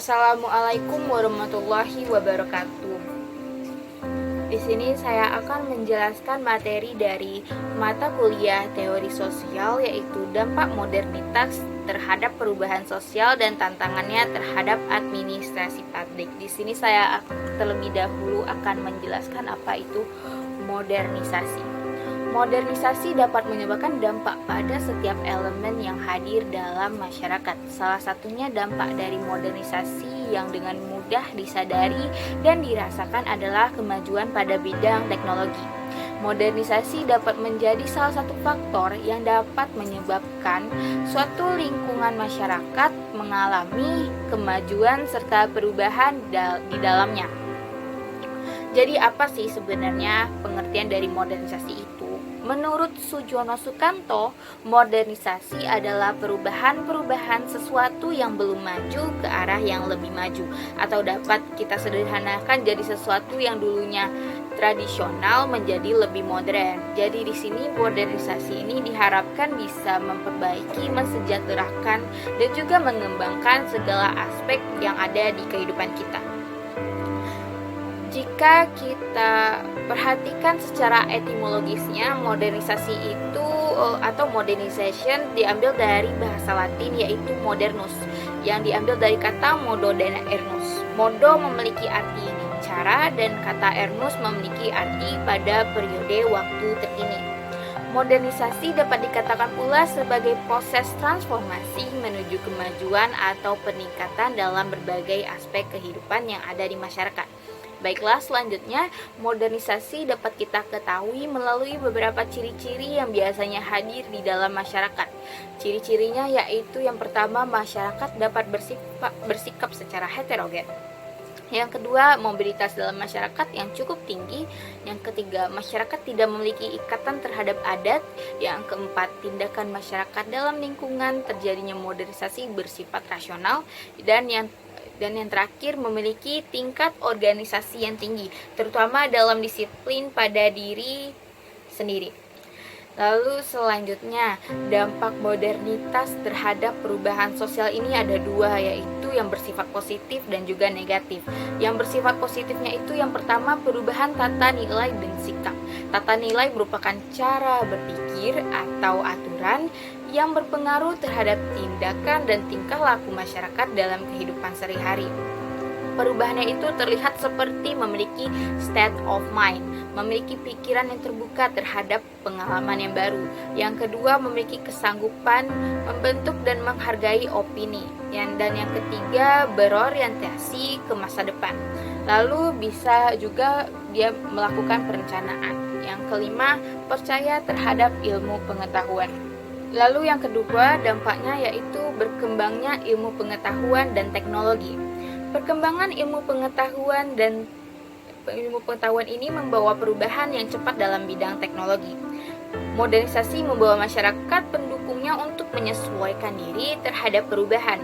Assalamualaikum warahmatullahi wabarakatuh. Di sini saya akan menjelaskan materi dari mata kuliah teori sosial, yaitu dampak modernitas terhadap perubahan sosial dan tantangannya terhadap administrasi publik. Di sini saya terlebih dahulu akan menjelaskan apa itu modernisasi. Modernisasi dapat menyebabkan dampak pada setiap elemen yang hadir dalam masyarakat. Salah satunya dampak dari modernisasi yang dengan mudah disadari dan dirasakan adalah kemajuan pada bidang teknologi. Modernisasi dapat menjadi salah satu faktor yang dapat menyebabkan suatu lingkungan masyarakat mengalami kemajuan serta perubahan di dalamnya. Jadi apa sih sebenarnya pengertian dari modernisasi itu? Menurut Sujono Sukanto, modernisasi adalah perubahan-perubahan sesuatu yang belum maju ke arah yang lebih maju, atau dapat kita sederhanakan jadi sesuatu yang dulunya tradisional menjadi lebih modern. Jadi di sini modernisasi ini diharapkan bisa memperbaiki, mensejahterakan, dan juga mengembangkan segala aspek yang ada di kehidupan kita. Jika kita perhatikan secara etimologisnya, modernisasi itu atau modernization diambil dari bahasa Latin yaitu modernus, yang diambil dari kata modo dan ernus. Modo memiliki arti cara dan kata ernus memiliki arti pada periode waktu terkini. Modernisasi dapat dikatakan pula sebagai proses transformasi menuju kemajuan atau peningkatan dalam berbagai aspek kehidupan yang ada di masyarakat. Baiklah, selanjutnya modernisasi dapat kita ketahui melalui beberapa ciri-ciri yang biasanya hadir di dalam masyarakat. Ciri-cirinya yaitu yang pertama, masyarakat dapat bersikap secara heterogen. Yang kedua, mobilitas dalam masyarakat yang cukup tinggi. Yang ketiga, masyarakat tidak memiliki ikatan terhadap adat. Yang keempat, tindakan masyarakat dalam lingkungan terjadinya modernisasi bersifat rasional. Dan yang terakhir, memiliki tingkat organisasi yang tinggi, terutama dalam disiplin pada diri sendiri. Lalu selanjutnya, dampak modernitas terhadap perubahan sosial ini ada dua, yaitu yang bersifat positif dan juga negatif. Yang bersifat positifnya itu yang pertama, perubahan tata nilai dan sikap. Tata nilai merupakan cara berpikir atau aturan yang berpengaruh terhadap tindakan dan tingkah laku masyarakat dalam kehidupan sehari-hari. Perubahannya itu terlihat seperti memiliki state of mind, memiliki pikiran yang terbuka terhadap pengalaman yang baru. Yang kedua, memiliki kesanggupan membentuk dan menghargai opini. Dan yang ketiga, berorientasi ke masa depan. Lalu bisa juga dia melakukan perencanaan. Yang kelima, percaya terhadap ilmu pengetahuan. Lalu yang kedua, dampaknya yaitu berkembangnya ilmu pengetahuan dan teknologi. Perkembangan ilmu pengetahuan ini membawa perubahan yang cepat dalam bidang teknologi. Modernisasi membawa masyarakat pendukungnya untuk menyesuaikan diri terhadap perubahan.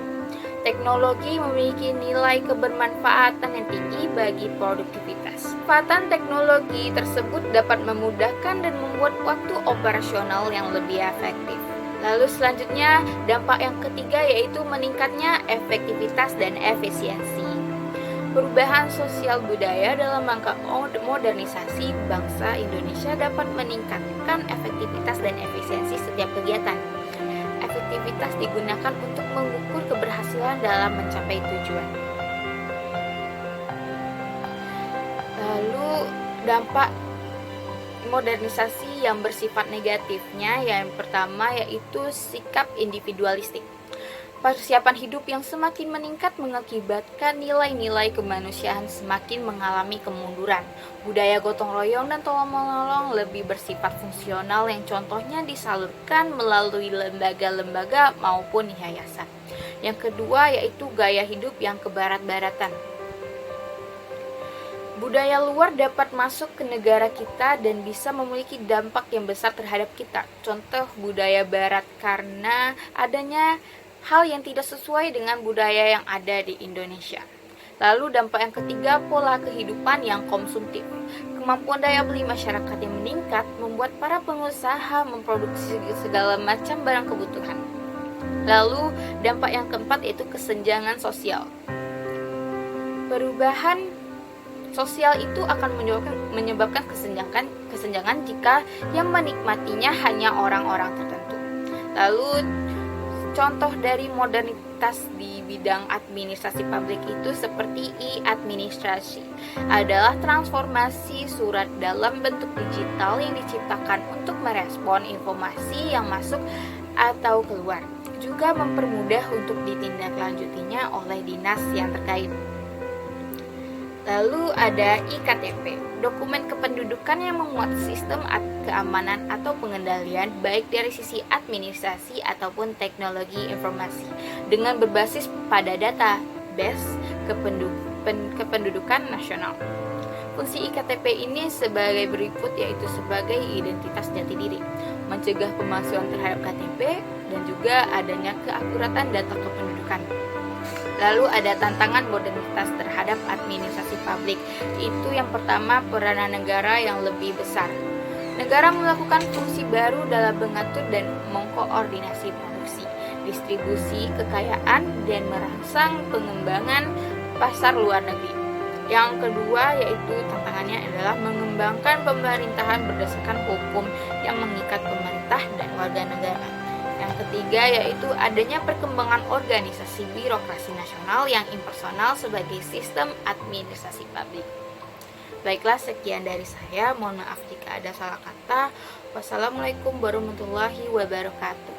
Teknologi memiliki nilai kebermanfaatan yang tinggi bagi produktivitas. Manfaatan teknologi tersebut dapat memudahkan dan membuat waktu operasional yang lebih efektif. Lalu selanjutnya, dampak yang ketiga yaitu meningkatnya efektivitas dan efisiensi. Perubahan sosial budaya dalam rangka modernisasi bangsa Indonesia dapat meningkatkan efektivitas dan efisiensi setiap kegiatan. Efektivitas digunakan untuk mengukur keberhasilan dalam mencapai tujuan. Lalu dampak modernisasi yang bersifat negatifnya, yang pertama yaitu sikap individualistik. Persiapan hidup yang semakin meningkat mengakibatkan nilai-nilai kemanusiaan semakin mengalami kemunduran. Budaya gotong royong dan tolong-menolong lebih bersifat fungsional yang contohnya disalurkan melalui lembaga-lembaga maupun yayasan. Yang kedua yaitu gaya hidup yang kebarat-baratan. Budaya luar dapat masuk ke negara kita dan bisa memiliki dampak yang besar terhadap kita. Contoh budaya barat karena adanya hal yang tidak sesuai dengan budaya yang ada di Indonesia. Lalu dampak yang ketiga, pola kehidupan yang konsumtif. Kemampuan daya beli masyarakat yang meningkat membuat para pengusaha memproduksi segala macam barang kebutuhan. Lalu dampak yang keempat yaitu kesenjangan sosial. Perubahan sosial itu akan menyebabkan kesenjangan jika yang menikmatinya hanya orang-orang tertentu. Lalu contoh dari modernitas di bidang administrasi publik itu seperti e-administrasi adalah transformasi surat dalam bentuk digital yang diciptakan untuk merespon informasi yang masuk atau keluar, juga mempermudah untuk ditindaklanjutinya oleh dinas yang terkait. Lalu ada iktp, dokumen kependudukan yang memuat sistem keamanan atau pengendalian baik dari sisi administrasi ataupun teknologi informasi dengan berbasis pada database kependudukan nasional. Fungsi iktp ini sebagai berikut, yaitu sebagai identitas jati diri, mencegah pemalsuan terhadap KTP, dan juga adanya keakuratan data kependudukan. Lalu ada tantangan modernitas terhadap administrasi publik. Itu yang pertama, peranan negara yang lebih besar. Negara melakukan fungsi baru dalam mengatur dan mengkoordinasi produksi, distribusi kekayaan, dan merangsang pengembangan pasar luar negeri. Yang kedua, yaitu tantangannya adalah mengembangkan pemerintahan berdasarkan hukum yang mengikat pemerintah dan warga negara. Yang ketiga, yaitu adanya perkembangan organisasi birokrasi nasional yang impersonal sebagai sistem administrasi publik. Baiklah, sekian dari saya. Mohon maaf jika ada salah kata. Wassalamualaikum warahmatullahi wabarakatuh.